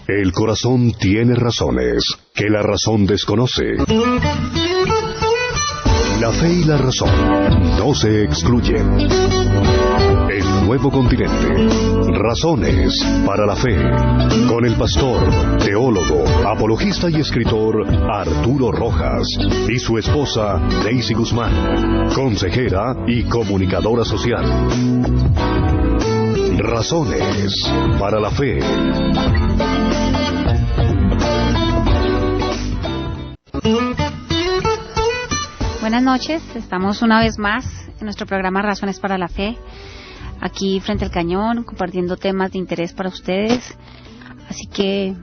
El corazón tiene razones que la razón desconoce. La fe y la razón no se excluyen. El nuevo continente. Razones para la fe. Con el pastor, teólogo, apologista y escritor Arturo Rojas y su esposa Daisy Guzmán, consejera y comunicadora social. Razones para la fe. Buenas noches, estamos una vez más en nuestro programa Razones para la Fe, aquí frente al cañón, compartiendo temas de interés para ustedes. Así que,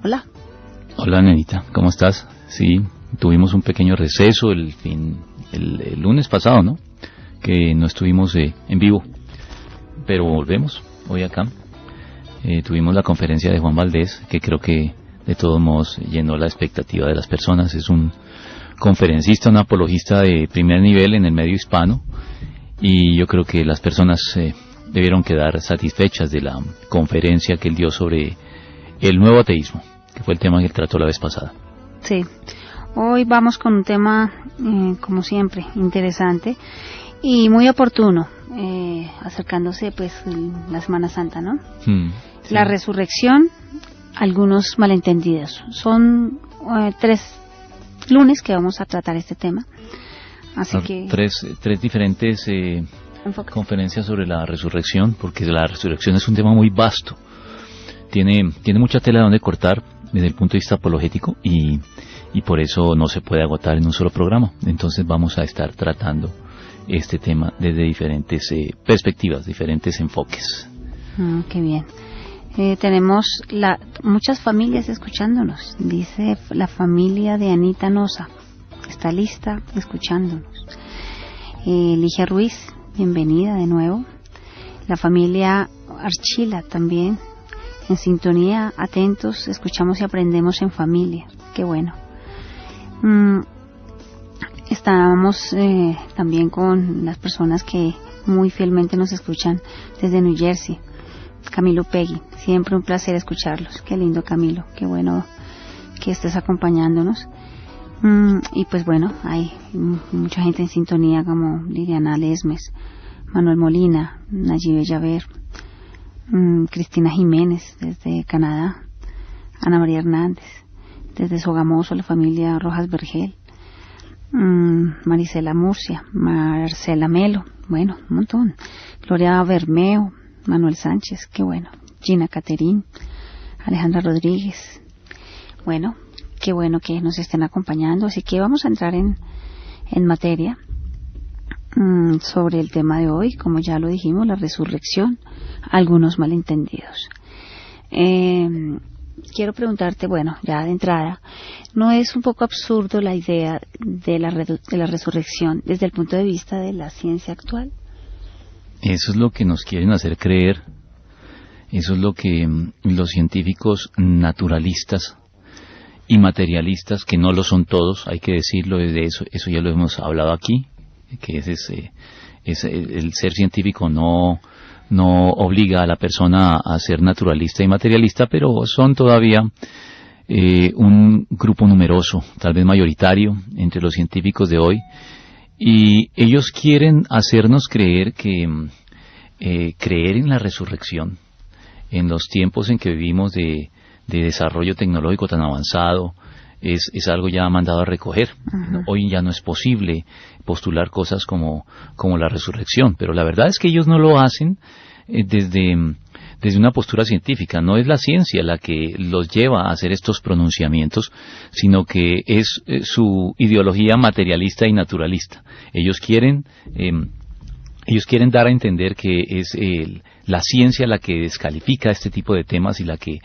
hola. Hola, nenita, ¿cómo estás? Sí, tuvimos un pequeño receso el lunes pasado, ¿no? Que no estuvimos en vivo, pero volvemos hoy acá. Tuvimos la conferencia de Juan Valdés, que creo que de todos modos llenó la expectativa de las personas. Es un conferencista, un apologista de primer nivel en el medio hispano, y yo creo que las personas debieron quedar satisfechas de la conferencia que él dio sobre el nuevo ateísmo, que fue el tema que él trató la vez pasada. Sí, hoy vamos con un tema, como siempre, interesante y muy oportuno, acercándose pues la Semana Santa, ¿no? Sí. La resurrección, algunos malentendidos. Son 3 lunes que vamos a tratar este tema, así que tres diferentes conferencias sobre la resurrección, porque la resurrección es un tema muy vasto, tiene mucha tela donde cortar desde el punto de vista apologético, y por eso no se puede agotar en un solo programa. Entonces vamos a estar tratando este tema desde diferentes perspectivas, diferentes enfoques. Qué bien. Tenemos muchas familias escuchándonos. Dice la familia de Anita Noza, está lista escuchándonos. Ligia Ruiz, bienvenida de nuevo. La familia Archila también, en sintonía, atentos, escuchamos y aprendemos en familia. Qué bueno. Estábamos también con las personas que muy fielmente nos escuchan desde New Jersey. Camilo Peggy, siempre un placer escucharlos. Qué lindo, Camilo, qué bueno que estés acompañándonos. Y pues bueno, hay mucha gente en sintonía, como Liliana Lesmes, Manuel Molina, Nayibe Yaver, Cristina Jiménez desde Canadá, Ana María Hernández desde Sogamoso, la familia Rojas Vergel, Marisela Murcia, Marcela Melo, bueno, un montón, Gloria Bermeo, Manuel Sánchez, qué bueno, Gina Caterín, Alejandra Rodríguez. Bueno, qué bueno que nos estén acompañando, así que vamos a entrar en materia sobre el tema de hoy, como ya lo dijimos, la resurrección, algunos malentendidos. Quiero preguntarte, bueno, ya de entrada, ¿no es un poco absurdo la idea de la resurrección desde el punto de vista de la ciencia actual? Eso es lo que nos quieren hacer creer. Eso es lo que los científicos naturalistas y materialistas, que no lo son todos, hay que decirlo, de eso ya lo hemos hablado aquí, que el ser científico no obliga a la persona a ser naturalista y materialista, pero son todavía un grupo numeroso, tal vez mayoritario, entre los científicos de hoy. Y ellos quieren hacernos creer que creer en la resurrección, en los tiempos en que vivimos de desarrollo tecnológico tan avanzado, es algo ya mandado a recoger. Uh-huh. Hoy ya no es posible postular cosas como la resurrección, pero la verdad es que ellos no lo hacen desde una postura científica. No es la ciencia la que los lleva a hacer estos pronunciamientos, sino que es su ideología materialista y naturalista. Ellos quieren dar a entender que es la ciencia la que descalifica este tipo de temas y la que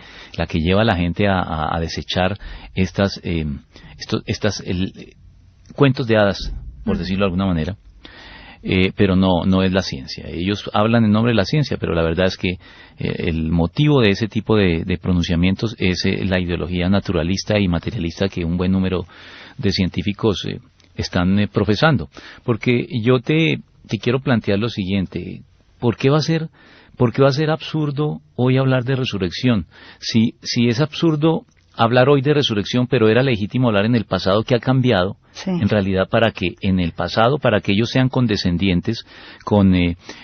lleva a la gente a desechar estas cuentos de hadas, por decirlo de alguna manera. Pero no es la ciencia. Ellos hablan en nombre de la ciencia, pero la verdad es que el motivo de ese tipo de pronunciamientos es la ideología naturalista y materialista que un buen número de científicos están profesando. Porque yo te quiero plantear lo siguiente: ¿por qué va a ser ¿Por qué va a ser absurdo hoy hablar de resurrección? Si es absurdo hablar hoy de resurrección, pero era legítimo hablar en el pasado, que ha cambiado, Sí. en realidad, para que en el pasado, para que ellos sean condescendientes con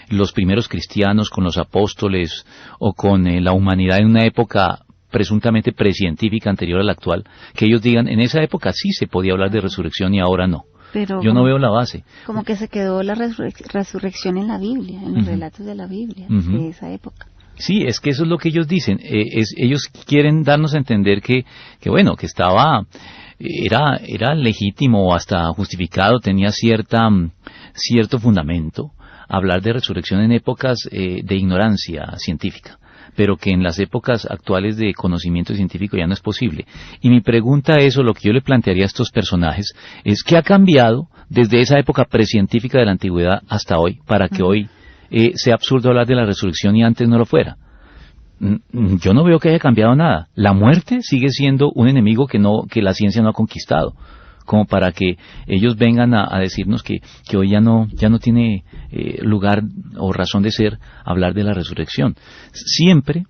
los primeros cristianos, con los apóstoles, o con la humanidad en una época presuntamente precientífica anterior a la actual, que ellos digan, en esa época sí se podía hablar de resurrección y ahora no. Pero Yo no veo la base. como que se quedó la resurrección en la Biblia, en los Ujú. relatos de la Biblia, Ujú. de esa época. Sí, es que eso es lo que ellos dicen. Ellos quieren darnos a entender que bueno, que era legítimo o hasta justificado, tenía cierto fundamento hablar de resurrección en épocas de ignorancia científica, pero que en las épocas actuales de conocimiento científico ya no es posible. Y mi pregunta es, o lo que yo le plantearía a estos personajes, es ¿qué ha cambiado desde esa época precientífica de la antigüedad hasta hoy, para que hoy sea absurdo hablar de la resurrección y antes no lo fuera? Yo no veo que haya cambiado nada. La muerte sigue siendo un enemigo que la ciencia no ha conquistado, como para que ellos vengan a decirnos que hoy ya no tiene lugar o razón de ser hablar de la resurrección. Siempre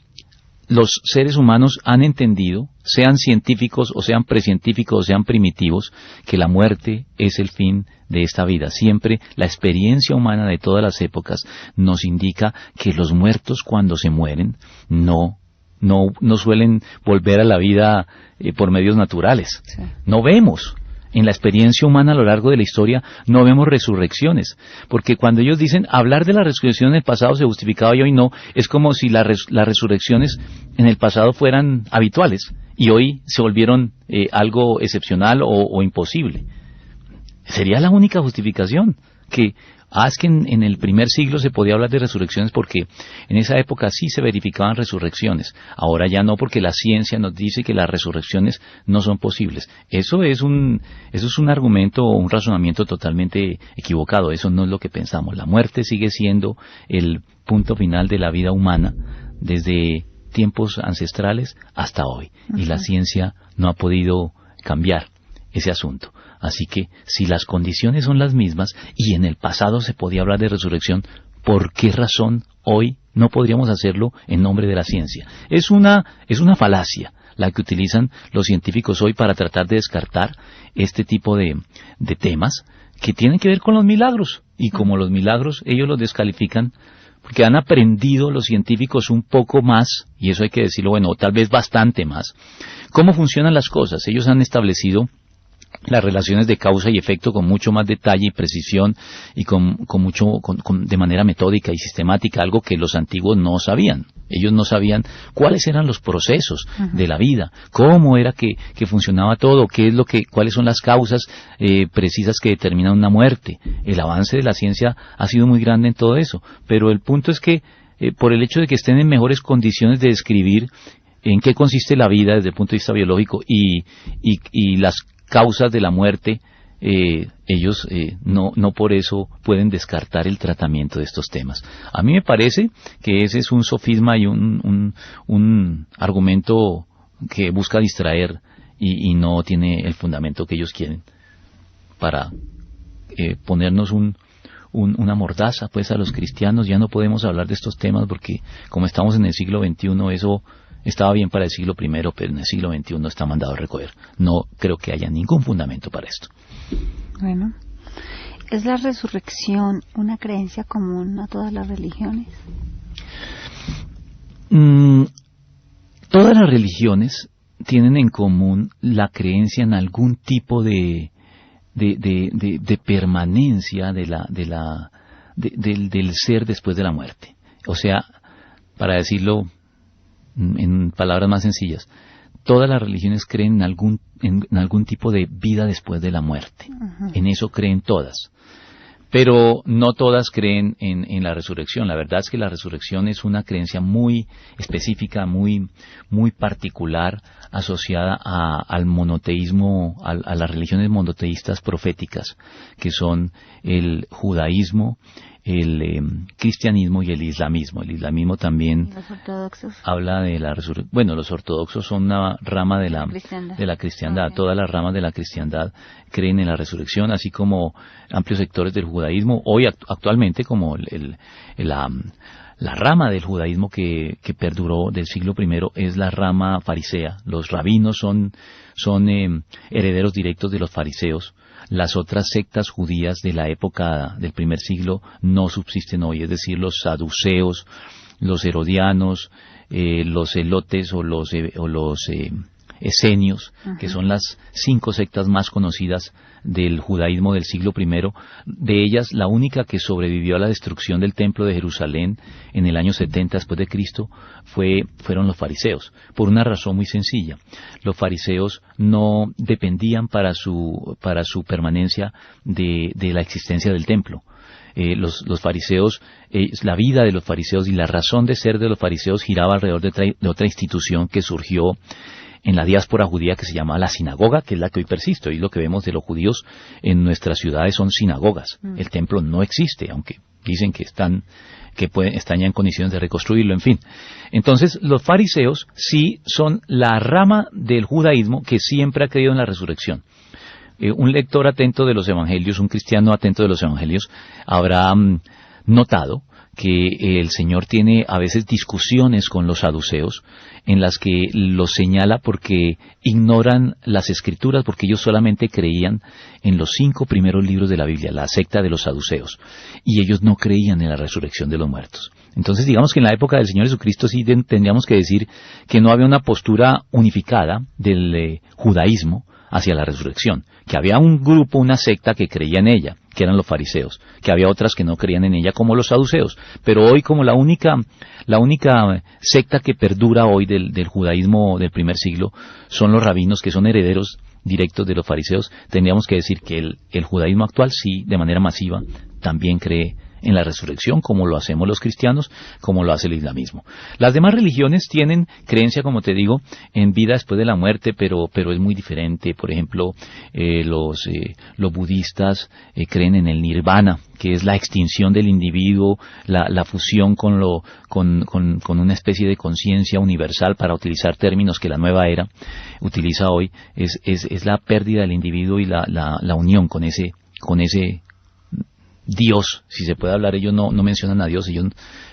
los seres humanos han entendido, sean científicos o sean precientíficos o sean primitivos, que la muerte es el fin de esta vida. Siempre la experiencia humana de todas las épocas nos indica que los muertos, cuando se mueren, no suelen volver a la vida por medios naturales. Sí. No vemos. En la experiencia humana a lo largo de la historia no vemos resurrecciones, porque cuando ellos dicen hablar de la resurrección en el pasado se justificaba y hoy no, es como si las resurrecciones en el pasado fueran habituales y hoy se volvieron algo excepcional o imposible. Sería la única justificación, que es que en el primer siglo se podía hablar de resurrecciones porque en esa época sí se verificaban resurrecciones. Ahora ya no, porque la ciencia nos dice que las resurrecciones no son posibles. Eso es un argumento o un razonamiento totalmente equivocado. Eso no es lo que pensamos. La muerte sigue siendo el punto final de la vida humana desde tiempos ancestrales hasta hoy. Y la ciencia no ha podido cambiar ese asunto. Así que si las condiciones son las mismas y en el pasado se podía hablar de resurrección, ¿por qué razón hoy no podríamos hacerlo en nombre de la ciencia? Es una falacia la que utilizan los científicos hoy para tratar de descartar este tipo de temas que tienen que ver con los milagros. Y como los milagros ellos los descalifican porque han aprendido los científicos un poco más, y eso hay que decirlo, bueno, tal vez bastante más, cómo funcionan las cosas. Ellos han establecido las relaciones de causa y efecto con mucho más detalle y precisión y de manera metódica y sistemática, algo que los antiguos no sabían. Ellos no sabían cuáles eran los procesos de la vida, cómo era que funcionaba todo, cuáles son las causas precisas que determinan una muerte. El avance de la ciencia ha sido muy grande en todo eso, pero el punto es que por el hecho de que estén en mejores condiciones de describir en qué consiste la vida desde el punto de vista biológico y las causas de la muerte, ellos no por eso pueden descartar el tratamiento de estos temas. A mí me parece que ese es un sofisma y un argumento que busca distraer y no tiene el fundamento que ellos quieren para ponernos una mordaza pues a los cristianos. Ya no podemos hablar de estos temas porque como estamos en el siglo XXI, eso estaba bien para el siglo I, pero en el siglo XXI está mandado a recoger. No creo que haya ningún fundamento para esto. Bueno, ¿es la resurrección una creencia común a todas las religiones? Todas las religiones tienen en común la creencia en algún tipo de permanencia del ser después de la muerte. O sea, para decirlo en palabras más sencillas, todas las religiones creen en algún tipo de vida después de la muerte. En eso creen todas. Pero no todas creen en la resurrección. La verdad es que la resurrección es una creencia muy específica, muy particular, asociada al monoteísmo, a las religiones monoteístas proféticas, que son el judaísmo, el cristianismo y el islamismo. El islamismo también habla de la resurrección. Bueno, los ortodoxos son una rama de la cristiandad. Okay. Todas las ramas de la cristiandad creen en la resurrección, así como amplios sectores del judaísmo. Hoy actualmente, como La rama del judaísmo que perduró del siglo I es la rama farisea. Los rabinos son herederos directos de los fariseos. Las otras sectas judías de la época del primer siglo no subsisten hoy, es decir, los saduceos, los herodianos, los elotes o los esenios, que son las 5 sectas más conocidas del judaísmo del siglo I. De ellas, la única que sobrevivió a la destrucción del templo de Jerusalén en el año 70 después de Cristo fueron los fariseos, por una razón muy sencilla. Los fariseos no dependían para su permanencia de la existencia del templo. Los fariseos, la vida de los fariseos y la razón de ser de los fariseos giraba alrededor de otra institución que surgió en la diáspora judía, que se llamaba la sinagoga, que es la que hoy persiste. Hoy lo que vemos de los judíos en nuestras ciudades son sinagogas. El templo no existe, aunque dicen que están ya en condiciones de reconstruirlo, en fin. Entonces, los fariseos sí son la rama del judaísmo que siempre ha creído en la resurrección. Un lector atento de los evangelios, un cristiano atento de los evangelios, habrá notado que el Señor tiene a veces discusiones con los saduceos en las que los señala porque ignoran las Escrituras, porque ellos solamente creían en los 5 primeros libros de la Biblia, la secta de los saduceos, y ellos no creían en la resurrección de los muertos. Entonces, digamos que en la época del Señor Jesucristo sí tendríamos que decir que no había una postura unificada del judaísmo hacia la resurrección, que había un grupo, una secta que creía en ella, que eran los fariseos, que había otras que no creían en ella, como los saduceos, pero hoy como la única secta que perdura hoy del judaísmo del primer siglo son los rabinos, que son herederos directos de los fariseos. Tendríamos que decir que el judaísmo actual sí, de manera masiva, también cree en la resurrección, como lo hacemos los cristianos, como lo hace el islamismo. Las demás religiones tienen creencia, como te digo, en vida después de la muerte, pero es muy diferente. Por ejemplo, los budistas creen en el nirvana, que es la extinción del individuo, la fusión con una especie de conciencia universal, para utilizar términos que la nueva era utiliza hoy. Es la pérdida del individuo y la unión con ese Dios, si se puede hablar. Ellos no mencionan a Dios,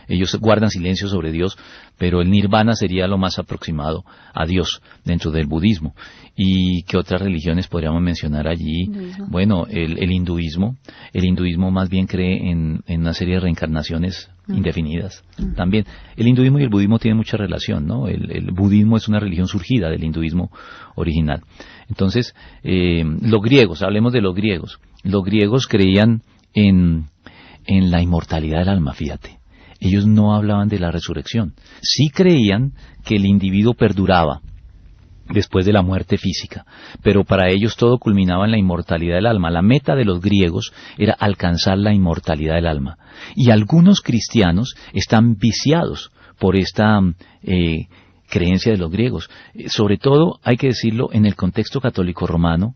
ellos guardan silencio sobre Dios, pero el nirvana sería lo más aproximado a Dios dentro del budismo. ¿Y qué otras religiones podríamos mencionar allí? ¿Hinduismo? Bueno, el hinduismo más bien cree en una serie de reencarnaciones indefinidas. También el hinduismo y el budismo tienen mucha relación, ¿no? El budismo es una religión surgida del hinduismo original. Entonces, los griegos, hablemos de los griegos. Los griegos creían en la inmortalidad del alma, fíjate. Ellos no hablaban de la resurrección. Sí creían que el individuo perduraba después de la muerte física, pero para ellos todo culminaba en la inmortalidad del alma. La meta de los griegos era alcanzar la inmortalidad del alma. Y algunos cristianos están viciados por esta creencia de los griegos. Sobre todo, hay que decirlo, en el contexto católico romano,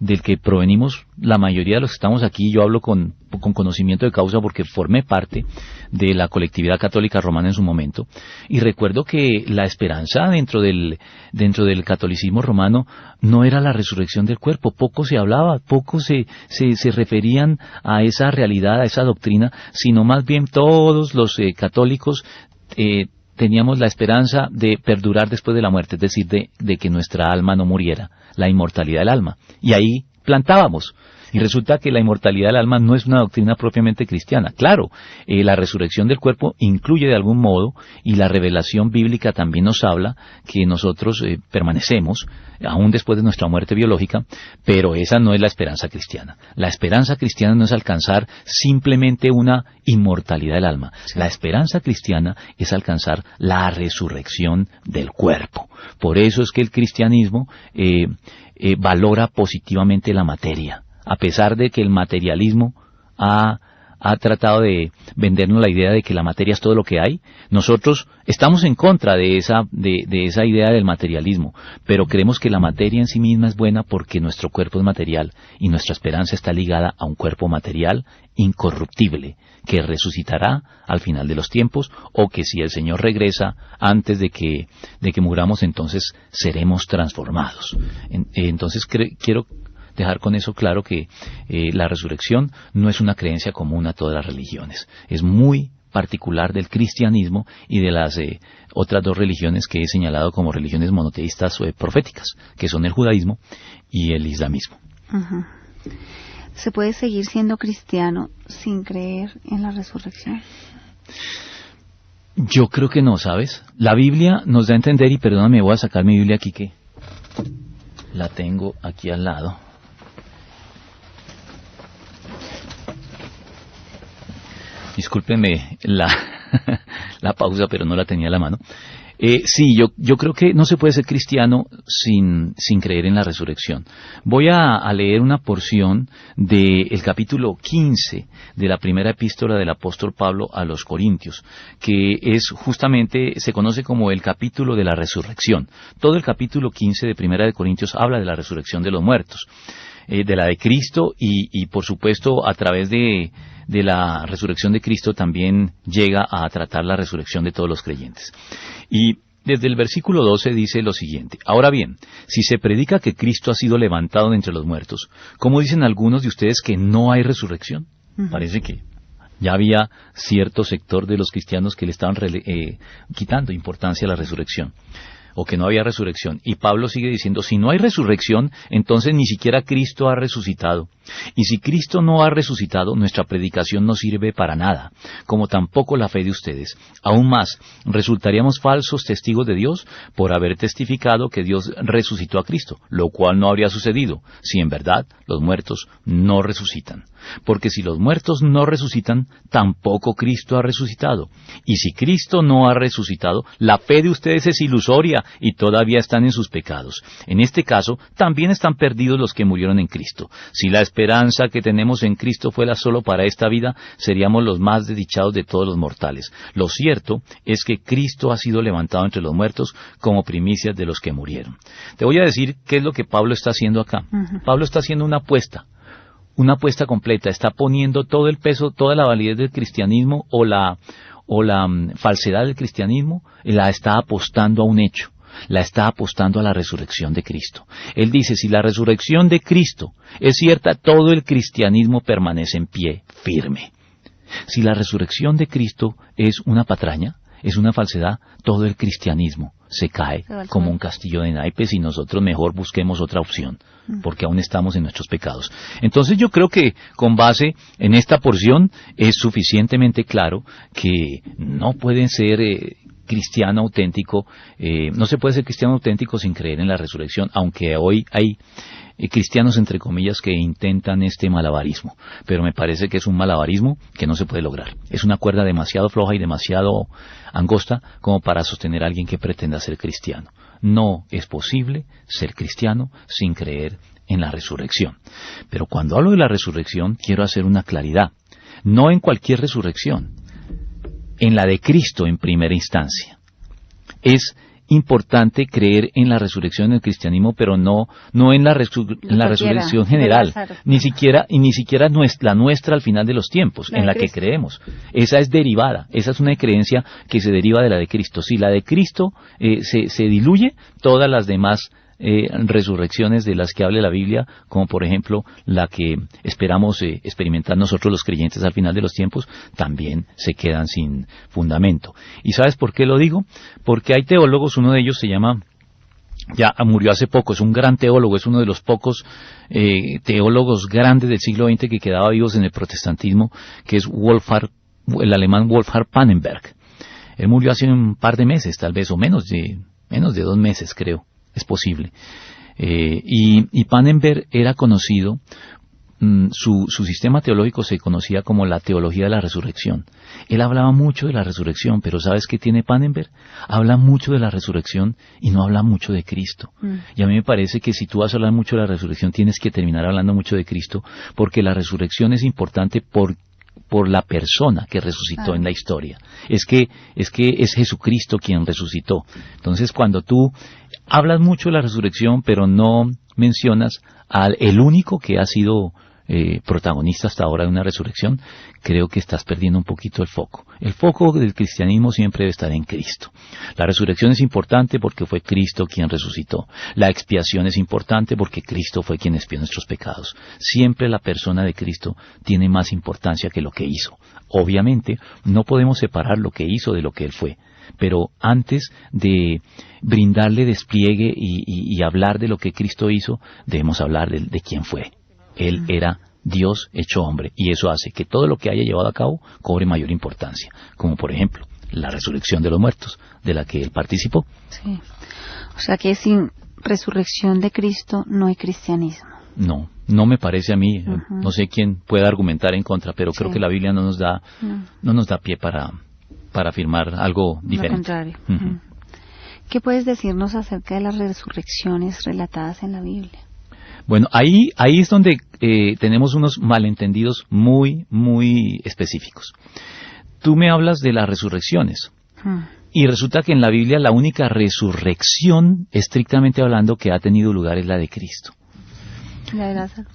del que provenimos la mayoría de los que estamos aquí. Yo hablo con conocimiento de causa porque formé parte de la colectividad católica romana en su momento, y recuerdo que la esperanza dentro del catolicismo romano no era la resurrección del cuerpo. Poco se hablaba, poco se referían a esa realidad, a esa doctrina, sino más bien todos los católicos teníamos la esperanza de perdurar después de la muerte, es decir, de que nuestra alma no muriera, la inmortalidad del alma. Y ahí plantábamos. Y resulta que la inmortalidad del alma no es una doctrina propiamente cristiana. Claro, la resurrección del cuerpo incluye de algún modo, y la revelación bíblica también nos habla que nosotros permanecemos, aún después de nuestra muerte biológica, pero esa no es la esperanza cristiana. La esperanza cristiana no es alcanzar simplemente una inmortalidad del alma. Sí. La esperanza cristiana es alcanzar la resurrección del cuerpo. Por eso es que el cristianismo valora positivamente la materia. A pesar de que el materialismo ha tratado de vendernos la idea de que la materia es todo lo que hay, nosotros estamos en contra de esa idea del materialismo, pero creemos que la materia en sí misma es buena porque nuestro cuerpo es material y nuestra esperanza está ligada a un cuerpo material incorruptible que resucitará al final de los tiempos, o que si el Señor regresa antes de que muramos, entonces seremos transformados. Entonces quiero dejar con eso claro que la resurrección no es una creencia común a todas las religiones. Es muy particular del cristianismo y de las otras dos religiones que he señalado como religiones monoteístas o proféticas, que son el judaísmo y el islamismo. Uh-huh. ¿Se puede seguir siendo cristiano sin creer en la resurrección? Yo creo que no, ¿sabes? La Biblia nos da a entender, y perdóname, voy a sacar mi Biblia aquí que la tengo aquí al lado. Discúlpenme la pausa, pero no la tenía a la mano. Sí, yo creo que no se puede ser cristiano sin creer en la resurrección. Voy a leer una porción del capítulo 15 de la primera epístola del apóstol Pablo a los Corintios, que es justamente, se conoce como el capítulo de la resurrección. Todo el capítulo 15 de primera de Corintios habla de la resurrección de los muertos, de la de Cristo y por supuesto a través de la resurrección de Cristo también llega a tratar la resurrección de todos los creyentes. Y desde el versículo 12 dice lo siguiente: ahora bien, si se predica que Cristo ha sido levantado de entre los muertos, ¿cómo dicen algunos de ustedes que no hay resurrección? Uh-huh. Parece que ya había cierto sector de los cristianos que le estaban quitando importancia a la resurrección, o que no había resurrección. Y Pablo sigue diciendo, si no hay resurrección, entonces ni siquiera Cristo ha resucitado. Y si Cristo no ha resucitado, nuestra predicación no sirve para nada, como tampoco la fe de ustedes. Aún más, resultaríamos falsos testigos de Dios por haber testificado que Dios resucitó a Cristo, lo cual no habría sucedido si en verdad los muertos no resucitan. Porque si los muertos no resucitan, tampoco Cristo ha resucitado. Y si Cristo no ha resucitado, la fe de ustedes es ilusoria y todavía están en sus pecados. En este caso, también están perdidos los que murieron en Cristo. Si la esperanza que tenemos en Cristo fuera solo para esta vida, seríamos los más desdichados de todos los mortales. Lo cierto es que Cristo ha sido levantado entre los muertos como primicias de los que murieron. Te voy a decir qué es lo que Pablo está haciendo acá. Uh-huh. Pablo está haciendo una apuesta completa, está poniendo todo el peso, toda la validez del cristianismo o la falsedad del cristianismo, la está apostando a un hecho, la está apostando a la resurrección de Cristo. Él dice, si la resurrección de Cristo es cierta, todo el cristianismo permanece en pie, firme. Si la resurrección de Cristo es una patraña, es una falsedad, todo el cristianismo se cae como un castillo de naipes y nosotros mejor busquemos otra opción, porque aún estamos en nuestros pecados. Entonces yo creo que con base en esta porción es suficientemente claro que no pueden ser cristiano auténtico, no se puede ser cristiano auténtico sin creer en la resurrección, aunque hoy hay cristianos entre comillas que intentan este malabarismo, pero me parece que es un malabarismo que no se puede lograr. Es una cuerda demasiado floja y demasiado angosta como para sostener a alguien que pretenda ser cristiano. No es posible ser cristiano sin creer en la resurrección. Pero cuando hablo de la resurrección quiero hacer una claridad. No en cualquier resurrección, en la de Cristo en primera instancia. Es importante creer en la resurrección del cristianismo, pero no en la resurrección general, ni siquiera la nuestra al final de los tiempos, en la que creemos. Esa es derivada, esa es una creencia que se deriva de la de Cristo. Si la de Cristo se diluye, todas las demás resurrecciones de las que habla la Biblia, como por ejemplo la que esperamos experimentar nosotros los creyentes al final de los tiempos, también se quedan sin fundamento. ¿Y sabes por qué lo digo? Porque hay teólogos, uno de ellos se llama, ya murió hace poco, es un gran teólogo, es uno de los pocos teólogos grandes del siglo XX que quedaba vivos en el protestantismo, que es el alemán Wolfhard Pannenberg. Él murió hace un par de meses, tal vez, o menos de 2 meses, creo. Es posible. Y Pannenberg era conocido, su sistema teológico se conocía como la teología de la resurrección. Él hablaba mucho de la resurrección, pero ¿sabes qué tiene Pannenberg? Habla mucho de la resurrección y no habla mucho de Cristo. Y a mí me parece que si tú vas a hablar mucho de la resurrección, tienes que terminar hablando mucho de Cristo, porque la resurrección es importante por la persona que resucitó en la historia. Es que es Jesucristo quien resucitó. Entonces, cuando tú hablas mucho de la resurrección, pero no mencionas al el único que ha sido protagonista hasta ahora de una resurrección, creo que estás perdiendo un poquito el foco. El foco del cristianismo siempre debe estar en Cristo. La resurrección es importante porque fue Cristo quien resucitó. La expiación es importante porque Cristo fue quien expió nuestros pecados. Siempre la persona de Cristo tiene más importancia que lo que hizo. Obviamente, no podemos separar lo que hizo de lo que Él fue. Pero antes de brindarle despliegue y hablar de lo que Cristo hizo, debemos hablar de quién fue. Él era Dios hecho hombre, y eso hace que todo lo que haya llevado a cabo cobre mayor importancia, como por ejemplo la resurrección de los muertos, de la que Él participó. Sí. O sea que sin resurrección de Cristo no hay cristianismo. No me parece a mí, no sé quién pueda argumentar en contra, pero creo que la Biblia no nos da pie para afirmar algo diferente. Lo contrario. ¿Qué puedes decirnos acerca de las resurrecciones relatadas en la Biblia? Bueno, ahí es donde tenemos unos malentendidos muy, muy específicos. Tú me hablas de las resurrecciones, y resulta que en la Biblia la única resurrección, estrictamente hablando, que ha tenido lugar es la de Cristo. La de Lázaro.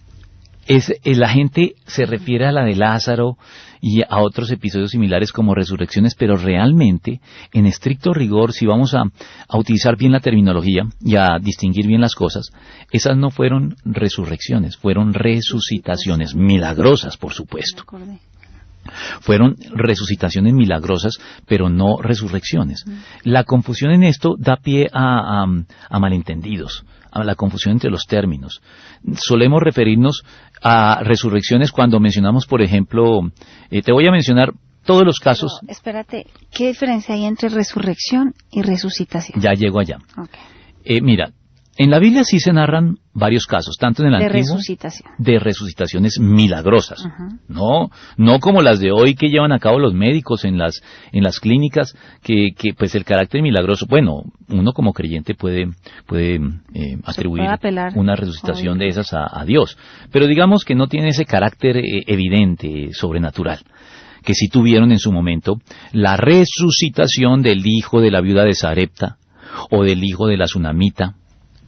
La gente se refiere a la de Lázaro y a otros episodios similares como resurrecciones, pero realmente, en estricto rigor, si vamos a utilizar bien la terminología y a distinguir bien las cosas, esas no fueron resurrecciones, fueron resucitaciones milagrosas, por supuesto. Fueron resucitaciones milagrosas, pero no resurrecciones. La confusión en esto da pie a malentendidos, a la confusión entre los términos. Solemos referirnos a resurrecciones cuando mencionamos, por ejemplo, te voy a mencionar todos los casos. Pero, espérate, ¿qué diferencia hay entre resurrección y resucitación? Ya llego allá. Okay. Mira, en la Biblia sí se narran varios casos, tanto en el Antiguo, de resucitaciones milagrosas. No como las de hoy que llevan a cabo los médicos en las clínicas, que pues el carácter milagroso, bueno, uno como creyente puede atribuir una resucitación de esas a Dios, pero digamos que no tiene ese carácter evidente, sobrenatural, que sí tuvieron en su momento la resucitación del hijo de la viuda de Sarepta, o del hijo de la Sunamita,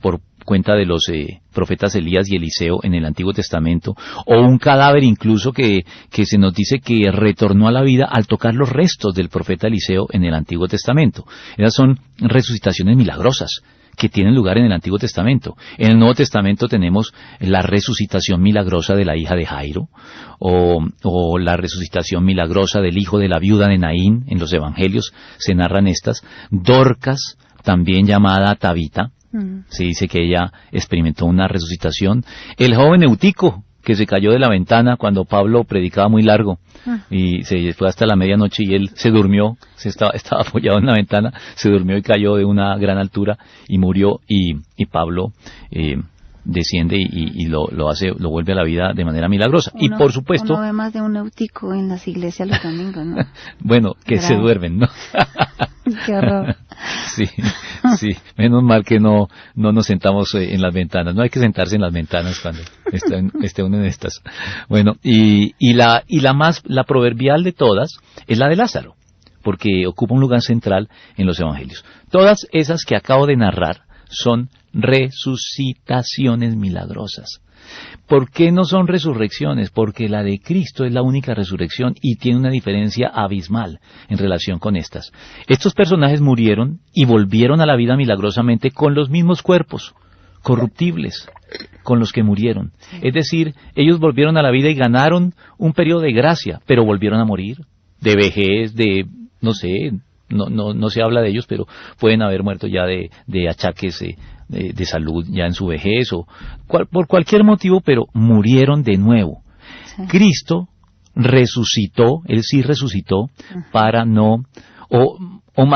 por cuenta de los profetas Elías y Eliseo en el Antiguo Testamento, o un cadáver incluso que se nos dice que retornó a la vida al tocar los restos del profeta Eliseo en el Antiguo Testamento. Esas son resucitaciones milagrosas que tienen lugar en el Antiguo Testamento. En el Nuevo Testamento tenemos la resucitación milagrosa de la hija de Jairo, o la resucitación milagrosa del hijo de la viuda de Naín. En los Evangelios se narran estas. Dorcas, también llamada Tabita, se dice que ella experimentó una resucitación. El joven Eutico, que se cayó de la ventana cuando Pablo predicaba muy largo, y se fue hasta la medianoche y él se durmió, estaba apoyado en la ventana, se durmió y cayó de una gran altura y murió, y Pablo desciende y lo vuelve a la vida de manera milagrosa. Y por supuesto, uno ve más de un Eutico en las iglesias los domingos, ¿no? Bueno, que se duermen, ¿no? Qué horror. Sí, menos mal que no nos sentamos en las ventanas. No hay que sentarse en las ventanas cuando esté uno en estas. Bueno, y la proverbial de todas es la de Lázaro, porque ocupa un lugar central en los evangelios. Todas esas que acabo de narrar son resucitaciones milagrosas. ¿Por qué no son resurrecciones? Porque la de Cristo es la única resurrección y tiene una diferencia abismal en relación con estas. Estos personajes murieron y volvieron a la vida milagrosamente con los mismos cuerpos corruptibles con los que murieron. Es decir, ellos volvieron a la vida y ganaron un periodo de gracia, pero volvieron a morir, de vejez, no sé, no se habla de ellos, pero pueden haber muerto ya de achaques de salud ya en su vejez, o por cualquier motivo, pero murieron de nuevo. Sí. Cristo resucitó, Él sí resucitó, para no,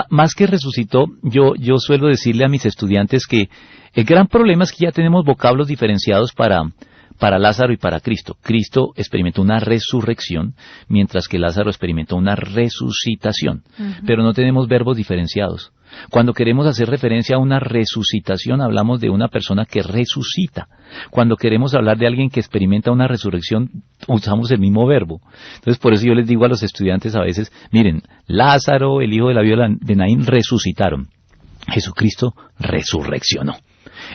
más que resucitó, yo suelo decirle a mis estudiantes que el gran problema es que ya tenemos vocablos diferenciados para Lázaro y para Cristo. Cristo experimentó una resurrección, mientras que Lázaro experimentó una resucitación. Pero no tenemos verbos diferenciados. Cuando queremos hacer referencia a una resucitación, hablamos de una persona que resucita. Cuando queremos hablar de alguien que experimenta una resurrección, usamos el mismo verbo. Entonces, por eso yo les digo a los estudiantes a veces, miren, Lázaro, el hijo de la viuda de Naín, resucitaron. Jesucristo resurreccionó.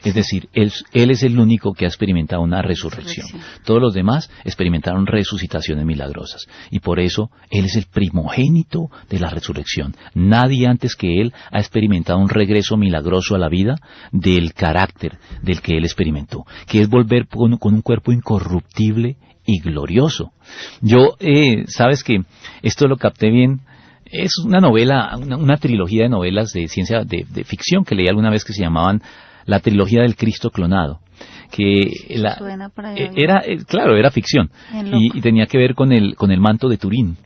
Es decir, él es el único que ha experimentado una resurrección. Todos los demás experimentaron resucitaciones milagrosas. Y por eso Él es el primogénito de la resurrección. Nadie antes que Él ha experimentado un regreso milagroso a la vida del carácter del que Él experimentó, que es volver con un cuerpo incorruptible y glorioso. Yo, sabes que esto lo capté bien. Es una novela, una trilogía de novelas de ciencia, de ficción que leí alguna vez que se llamaban La trilogía del Cristo clonado, que era ficción y tenía que ver con el manto de Turín.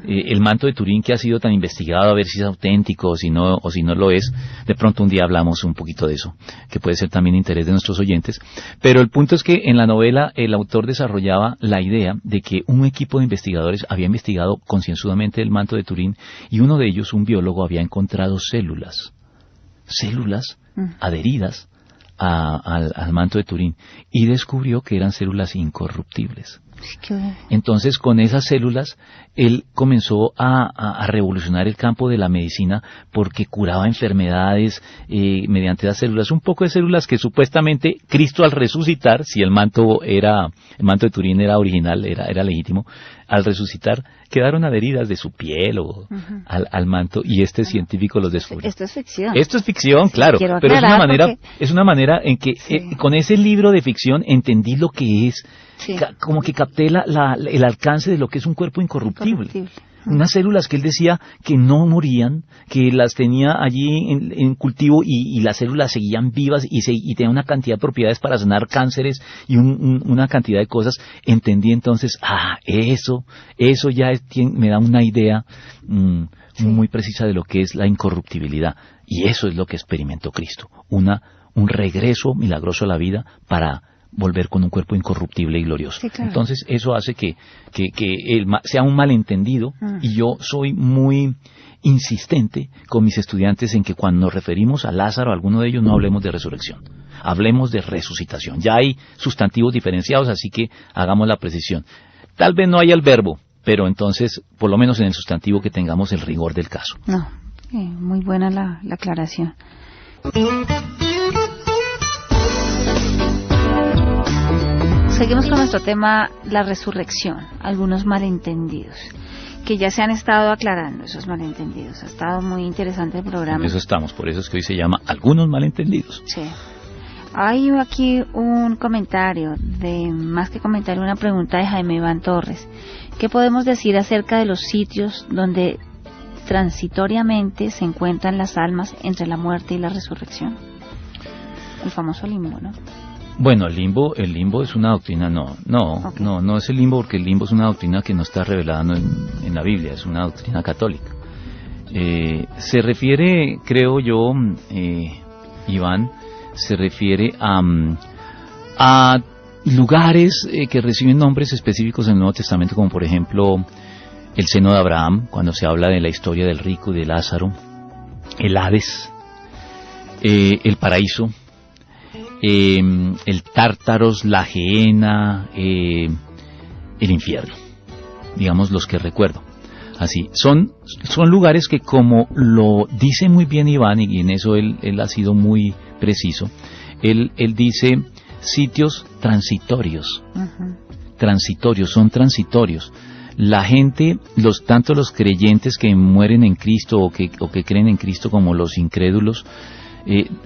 El manto de Turín, que ha sido tan investigado a ver si es auténtico o si no lo es. De pronto un día hablamos un poquito de eso, que puede ser también interés de nuestros oyentes. Pero el punto es que en la novela el autor desarrollaba la idea de que un equipo de investigadores había investigado concienzudamente el manto de Turín, y uno de ellos, un biólogo, había encontrado células adheridas al manto de Turín, y descubrió que eran células incorruptibles. Entonces, con esas células él comenzó a revolucionar el campo de la medicina, porque curaba enfermedades mediante las células, un poco de células que supuestamente Cristo, al resucitar, si el manto de Turín era original, era legítimo, al resucitar quedaron adheridas de su piel o al manto, y científico los descubrió. Esto es ficción. Esto es ficción, claro, pero es una manera en que con ese libro de ficción entendí lo que es. Sí. Como que capté el alcance de lo que es un cuerpo incorruptible. Unas células que él decía que no morían, que las tenía allí en cultivo, y las células seguían vivas y tenían una cantidad de propiedades para sanar cánceres y una cantidad de cosas. Entendí entonces, eso ya me da una idea muy precisa de lo que es la incorruptibilidad, y eso es lo que experimentó Cristo, un regreso milagroso a la vida para volver con un cuerpo incorruptible y glorioso. Sí, claro. Entonces eso hace que sea un malentendido, y yo soy muy insistente con mis estudiantes en que cuando nos referimos a Lázaro, a alguno de ellos, no hablemos de resurrección, hablemos de resucitación. Ya hay sustantivos diferenciados, así que hagamos la precisión. Tal vez no haya el verbo, pero entonces, por lo menos en el sustantivo, que tengamos el rigor del caso. No, muy buena la aclaración. Seguimos con nuestro tema, la resurrección, algunos malentendidos, que ya se han estado aclarando esos malentendidos. Ha estado muy interesante el programa. Por eso es que hoy se llama Algunos Malentendidos. Sí. Hay aquí un comentario, más que comentario, una pregunta de Jaime Iván Torres. ¿Qué podemos decir acerca de los sitios donde transitoriamente se encuentran las almas entre la muerte y la resurrección? El famoso limbo, ¿no? Bueno, el limbo es una doctrina, no es el limbo, porque el limbo es una doctrina que no está revelada en la Biblia, es una doctrina católica. Se refiere, creo yo, Iván, se refiere a lugares que reciben nombres específicos en el Nuevo Testamento, como por ejemplo el seno de Abraham, cuando se habla de la historia del rico y de Lázaro, el Hades, el paraíso, el Tártaros, la Gehenna, el infierno, digamos los que recuerdo. Así, son lugares que, como lo dice muy bien Iván, y en eso él ha sido muy preciso, él dice sitios transitorios. Son transitorios. La gente, tanto los creyentes que mueren en Cristo o que creen en Cristo, como los incrédulos,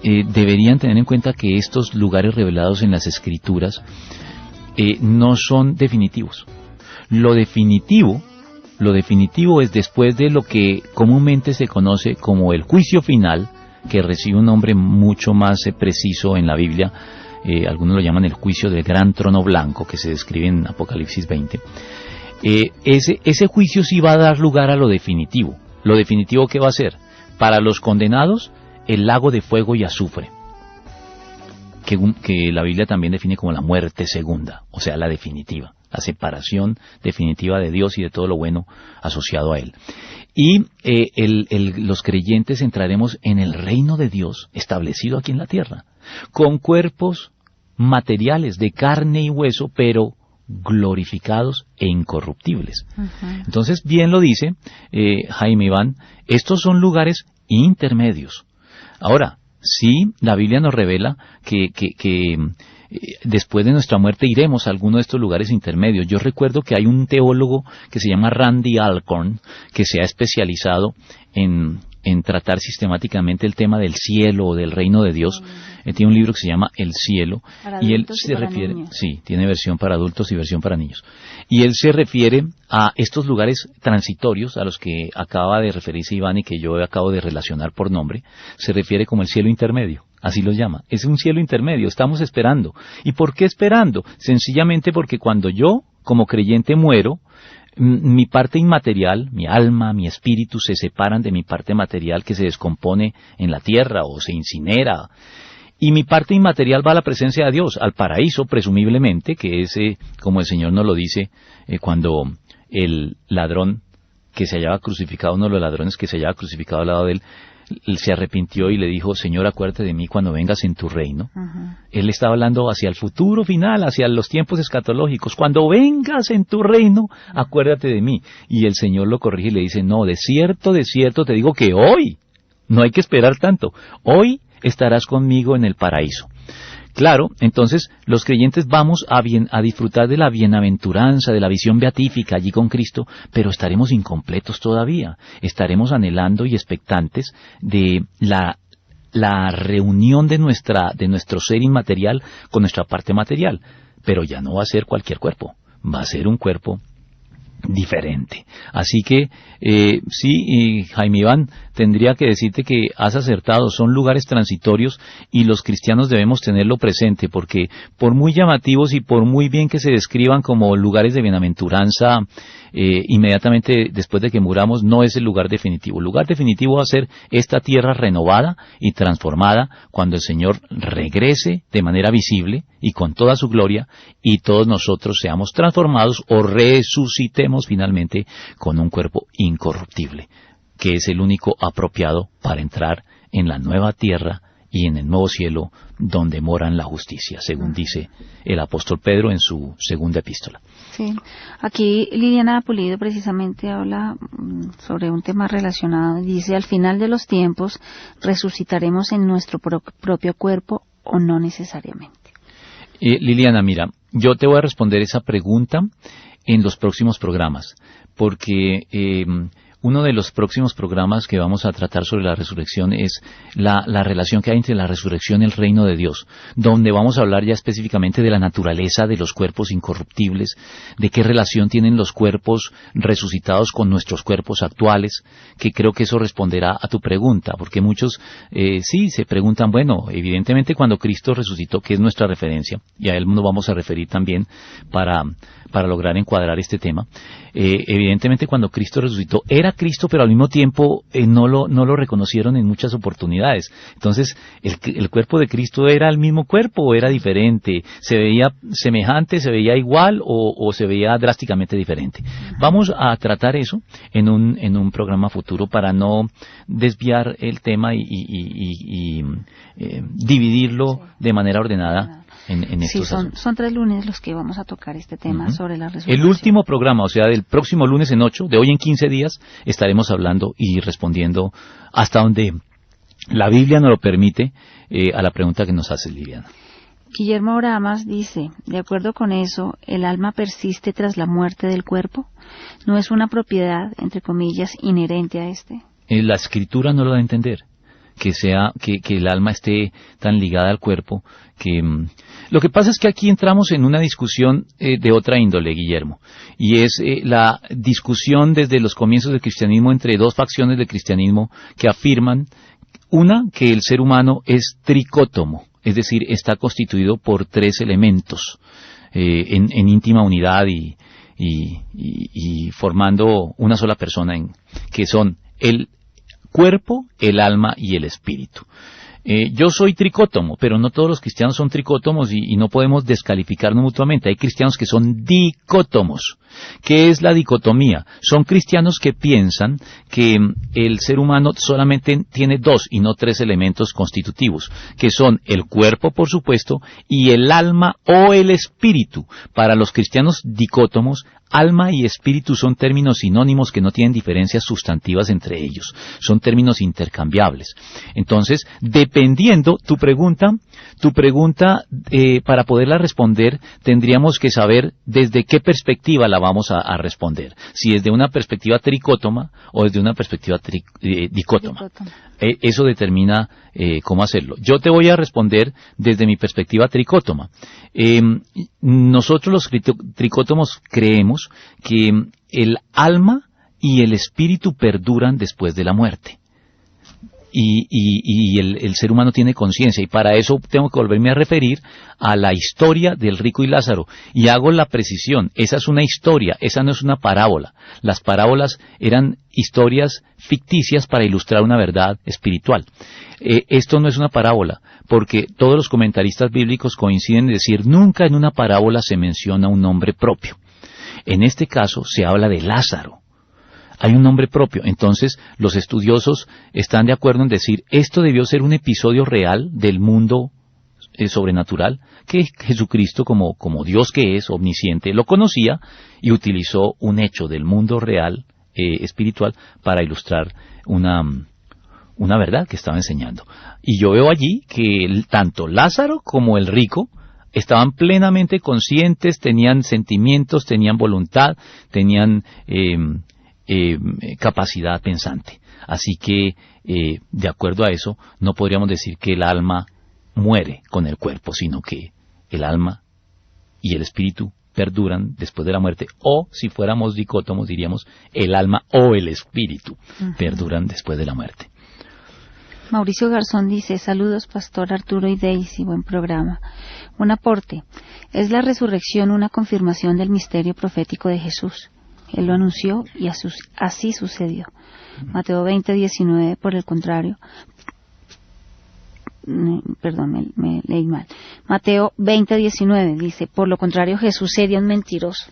deberían tener en cuenta que estos lugares revelados en las Escrituras no son definitivos. Lo definitivo es después de lo que comúnmente se conoce como el juicio final, que recibe un nombre mucho más preciso en la Biblia. Algunos lo llaman el juicio del gran trono blanco, que se describe en Apocalipsis 20. Ese juicio sí va a dar lugar a lo definitivo. ¿Lo definitivo qué va a ser? Para los condenados, el lago de fuego y azufre, que la Biblia también define como la muerte segunda, o sea, la definitiva, la separación definitiva de Dios y de todo lo bueno asociado a Él. Y los creyentes entraremos en el reino de Dios establecido aquí en la tierra, con cuerpos materiales de carne y hueso, pero glorificados e incorruptibles. Entonces, bien lo dice Jaime Iván, estos son lugares intermedios. Ahora, Sí, la Biblia nos revela que después de nuestra muerte iremos a alguno de estos lugares intermedios. Yo recuerdo que hay un teólogo que se llama Randy Alcorn, que se ha especializado en tratar sistemáticamente el tema del cielo o del reino de Dios. Tiene un libro que se llama El cielo, y él se refiere, sí, tiene versión para adultos y versión para niños, y él se refiere a estos lugares transitorios a los que acaba de referirse Iván y que yo acabo de relacionar por nombre. Se refiere como el cielo intermedio, así lo llama. Es un cielo intermedio, estamos esperando. ¿Y por qué esperando? Sencillamente porque cuando yo, como creyente, muero, mi parte inmaterial, mi alma, mi espíritu se separan de mi parte material, que se descompone en la tierra o se incinera, y mi parte inmaterial va a la presencia de Dios, al paraíso presumiblemente, que es, como el Señor nos lo dice, cuando el ladrón que se hallaba crucificado, uno de los ladrones que se hallaba crucificado al lado de él se arrepintió y le dijo: Señor, acuérdate de mí cuando vengas en tu reino. Él estaba hablando hacia el futuro final, hacia los tiempos escatológicos. Cuando vengas en tu reino, acuérdate de mí. Y el Señor lo corrige y le dice: no, de cierto te digo que hoy, no hay que esperar tanto, hoy estarás conmigo en el paraíso. Claro, entonces los creyentes vamos a disfrutar de la bienaventuranza, de la visión beatífica allí con Cristo, pero estaremos incompletos todavía. Estaremos anhelando y expectantes de la reunión de nuestro ser inmaterial con nuestra parte material. Pero ya no va a ser cualquier cuerpo, va a ser un cuerpo diferente. Así que sí, Jaime Iván, tendría que decirte que has acertado, son lugares transitorios y los cristianos debemos tenerlo presente, porque por muy llamativos y por muy bien que se describan como lugares de bienaventuranza, inmediatamente después de que muramos, no es el lugar definitivo. El lugar definitivo va a ser esta tierra renovada y transformada cuando el Señor regrese de manera visible y con toda su gloria, y todos nosotros seamos transformados o resucitemos finalmente con un cuerpo incorruptible, que es el único apropiado para entrar en la nueva tierra y en el nuevo cielo donde moran la justicia, según dice el apóstol Pedro en su segunda epístola. Sí, aquí Liliana Pulido precisamente habla sobre un tema relacionado. Dice: al final de los tiempos resucitaremos en nuestro propio cuerpo, o no necesariamente. Liliana, mira, yo te voy a responder esa pregunta en los próximos programas, porque uno de los próximos programas que vamos a tratar sobre la resurrección es la relación que hay entre la resurrección y el reino de Dios, donde vamos a hablar ya específicamente de la naturaleza de los cuerpos incorruptibles, de qué relación tienen los cuerpos resucitados con nuestros cuerpos actuales, que creo que eso responderá a tu pregunta, porque muchos sí se preguntan, bueno, evidentemente cuando Cristo resucitó, que es nuestra referencia, y a él nos vamos a referir también para lograr encuadrar este tema, evidentemente cuando Cristo resucitó, era Cristo, pero al mismo tiempo no lo reconocieron en muchas oportunidades. Entonces, el cuerpo de Cristo era el mismo cuerpo o era diferente, se veía semejante, se veía igual o se veía drásticamente diferente. Vamos a tratar eso en un programa futuro para no desviar el tema y dividirlo de manera ordenada. Sí, son 3 lunes los que vamos a tocar este tema sobre la resurrección. El último programa, o sea, del próximo lunes en 8, de hoy en 15 días, estaremos hablando y respondiendo hasta donde la Biblia nos lo permite a la pregunta que nos hace Liliana. Guillermo Oramas dice: de acuerdo con eso, ¿el alma persiste tras la muerte del cuerpo? ¿No es una propiedad, entre comillas, inherente a este? La Escritura no lo da a entender. Que el alma esté tan ligada al cuerpo, que lo que pasa es que aquí entramos en una discusión de otra índole, Guillermo, y es la discusión desde los comienzos del cristianismo entre dos facciones del cristianismo que afirman, una, que el ser humano es tricótomo, es decir, está constituido por 3 elementos en íntima unidad y formando una sola persona, que son el cuerpo, el alma y el espíritu. Yo soy tricótomo, pero no todos los cristianos son tricótomos y no podemos descalificarnos mutuamente. Hay cristianos que son dicótomos. ¿Qué es la dicotomía? Son cristianos que piensan que el ser humano solamente tiene 2 y no 3 elementos constitutivos, que son el cuerpo, por supuesto, y el alma o el espíritu. Para los cristianos dicótomos alma y espíritu son términos sinónimos que no tienen diferencias sustantivas entre ellos, son términos intercambiables. Entonces, dependiendo tu pregunta, para poderla responder, tendríamos que saber desde qué perspectiva la vamos a responder, si desde una perspectiva tricótoma o desde una perspectiva dicótoma. Eso determina cómo hacerlo. Yo te voy a responder desde mi perspectiva tricótoma. Nosotros los tricótomos creemos que el alma y el espíritu perduran después de la muerte. Y el ser humano tiene conciencia, y para eso tengo que volverme a referir a la historia del rico y Lázaro, y hago la precisión: esa es una historia, esa no es una parábola. Las parábolas eran historias ficticias para ilustrar una verdad espiritual. Esto no es una parábola, porque todos los comentaristas bíblicos coinciden en decir: nunca en una parábola se menciona un nombre propio. En este caso se habla de Lázaro. Hay un nombre propio. Entonces los estudiosos están de acuerdo en decir: esto debió ser un episodio real del mundo sobrenatural, que Jesucristo, como Dios que es omnisciente, lo conocía y utilizó un hecho del mundo real espiritual para ilustrar una verdad que estaba enseñando. Y yo veo allí que tanto Lázaro como el rico estaban plenamente conscientes, tenían sentimientos, tenían voluntad, tenían capacidad pensante. Así que, de acuerdo a eso, no podríamos decir que el alma muere con el cuerpo, sino que el alma y el espíritu perduran después de la muerte. O, si fuéramos dicótomos, diríamos el alma o el espíritu perduran después de la muerte. Mauricio Garzón dice: saludos, Pastor Arturo y Daisy, buen programa. Un aporte: ¿es la resurrección una confirmación del misterio profético de Jesús? Él lo anunció y así sucedió. Mateo 20:19, por el contrario, perdón, me leí mal. Mateo 20:19 dice: por lo contrario, Jesús sería un mentiroso.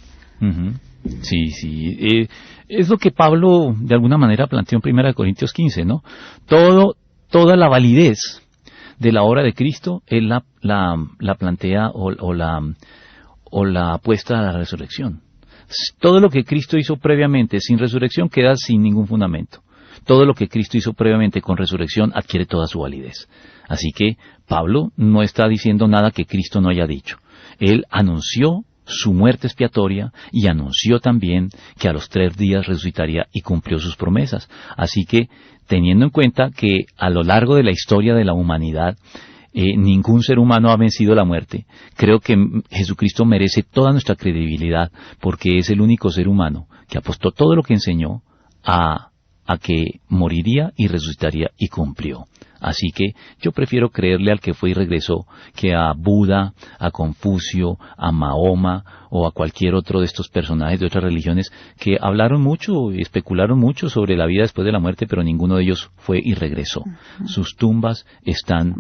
Sí. Es lo que Pablo de alguna manera planteó en 1 Corintios 15, ¿no? Toda la validez de la obra de Cristo, él la plantea o la apuesta a la resurrección. Todo lo que Cristo hizo previamente sin resurrección queda sin ningún fundamento. Todo lo que Cristo hizo previamente con resurrección adquiere toda su validez. Así que Pablo no está diciendo nada que Cristo no haya dicho. Él anunció su muerte expiatoria y anunció también que a los 3 días resucitaría y cumplió sus promesas. Así que, teniendo en cuenta que a lo largo de la historia de la humanidad ningún ser humano ha vencido la muerte, creo que Jesucristo merece toda nuestra credibilidad, porque es el único ser humano que apostó todo lo que enseñó a que moriría y resucitaría y cumplió. Así que yo prefiero creerle al que fue y regresó que a Buda, a Confucio, a Mahoma o a cualquier otro de estos personajes de otras religiones que hablaron mucho y especularon mucho sobre la vida después de la muerte, pero ninguno de ellos fue y regresó. Sus tumbas están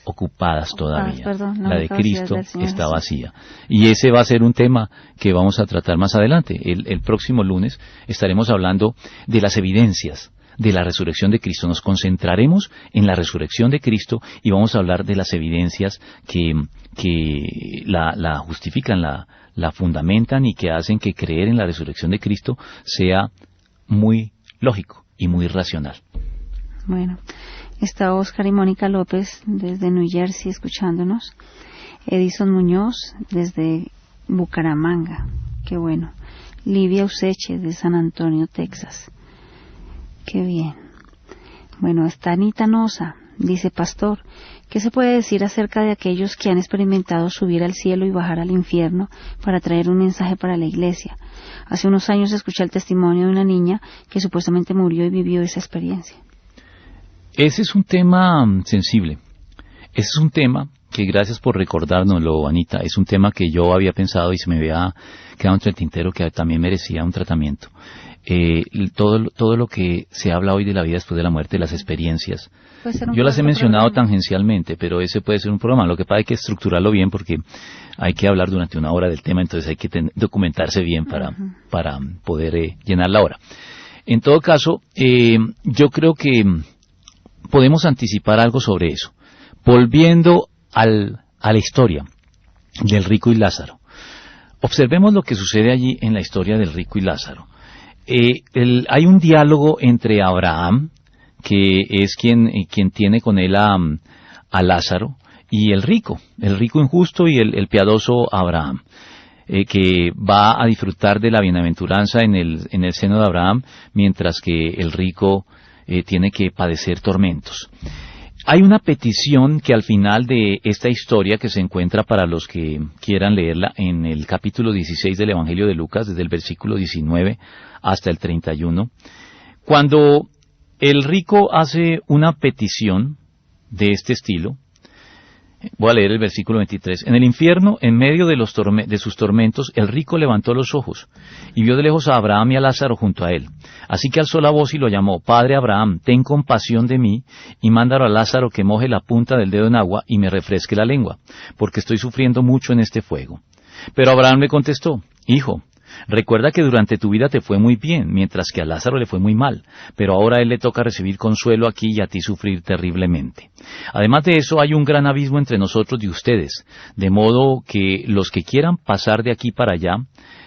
ocupadas todavía. La de Cristo está vacía. Y ese va a ser un tema que vamos a tratar más adelante. El próximo lunes estaremos hablando de las evidencias de la resurrección de Cristo. Nos concentraremos en la resurrección de Cristo y vamos a hablar de las evidencias que la justifican, la fundamentan y que hacen que creer en la resurrección de Cristo sea muy lógico y muy racional. Bueno, está Oscar y Mónica López desde New Jersey escuchándonos. Edison Muñoz desde Bucaramanga. Qué bueno. Livia Useche de San Antonio, Texas. Qué bien. Bueno, está Anita Nosa, dice: Pastor, ¿qué se puede decir acerca de aquellos que han experimentado subir al cielo y bajar al infierno para traer un mensaje para la iglesia? Hace unos años escuché el testimonio de una niña que supuestamente murió y vivió esa experiencia. Ese es un tema sensible. Ese es un tema que, gracias por recordárnoslo, Anita, es un tema que yo había pensado y se me había quedado entre el tintero, que también merecía un tratamiento. Todo lo que se habla hoy de la vida después de la muerte, las experiencias, yo las he mencionado tangencialmente, pero ese puede ser un programa. Lo que pasa es que estructurarlo bien, porque hay que hablar durante 1 hora del tema, entonces hay que documentarse bien para poder llenar la hora. En todo caso, yo creo que podemos anticipar algo sobre eso. Volviendo a la historia del rico y Lázaro. Observemos lo que sucede allí en la historia del rico y Lázaro. Hay un diálogo entre Abraham, que es quien tiene con él a Lázaro, y el rico injusto y el piadoso Abraham, que va a disfrutar de la bienaventuranza en el seno de Abraham, mientras que el rico tiene que padecer tormentos. Hay una petición que al final de esta historia, que se encuentra para los que quieran leerla en el capítulo 16 del Evangelio de Lucas, desde el versículo 19 hasta el 31, cuando el rico hace una petición de este estilo. Voy a leer el versículo 23. En el infierno, en medio de sus tormentos, el rico levantó los ojos y vio de lejos a Abraham y a Lázaro junto a él. Así que alzó la voz y lo llamó: Padre Abraham, ten compasión de mí y mándalo a Lázaro que moje la punta del dedo en agua y me refresque la lengua, porque estoy sufriendo mucho en este fuego. Pero Abraham le contestó: Hijo, recuerda que durante tu vida te fue muy bien, mientras que a Lázaro le fue muy mal, pero ahora a él le toca recibir consuelo aquí y a ti sufrir terriblemente. Además de eso, hay un gran abismo entre nosotros y ustedes, de modo que los que quieran pasar de aquí para allá